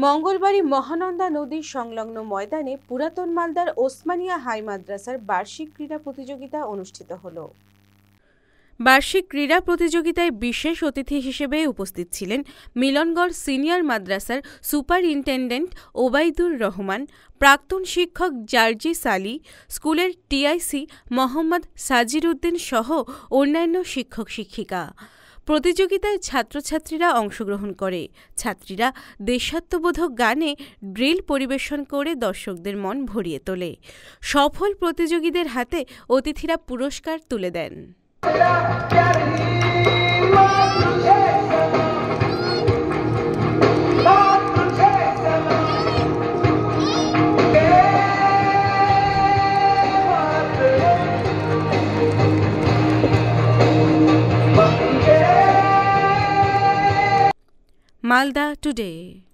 মঙ্গলবারই মহানন্দা নদীর সংলগ্ন ময়দানে পুরাতন মালদার ওসমানিয়া হাই মাদ্রাসার বার্ষিক ক্রীড়া প্রতিযোগিতা অনুষ্ঠিত হলো। বার্ষিক ক্রীড়া প্রতিযোগিতায় বিশেষ অতিথি হিসেবে উপস্থিত ছিলেন মিলনগড় সিনিয়র মাদ্রাসার সুপারিনটেন্ডেন্ট ওবায়দুর রহমান, প্রাক্তন শিক্ষক জার্জিস আলী, স্কুলের টিআইসি মোহাম্মদ সাজির উদ্দিন সহ অন্যান্য শিক্ষক শিক্ষিকা। প্রতিযোগিতায় ছাত্রছাত্রীরা অংশগ্রহণ করে। ছাত্রীরা দেশাত্মবোধক গানে ড্রিল পরিবেশন করে দর্শকদের মন ভরিয়ে তোলে। সফল প্রতিযোগীদের হাতে অতিথিরা পুরস্কার তুলে দেন। Malda Today।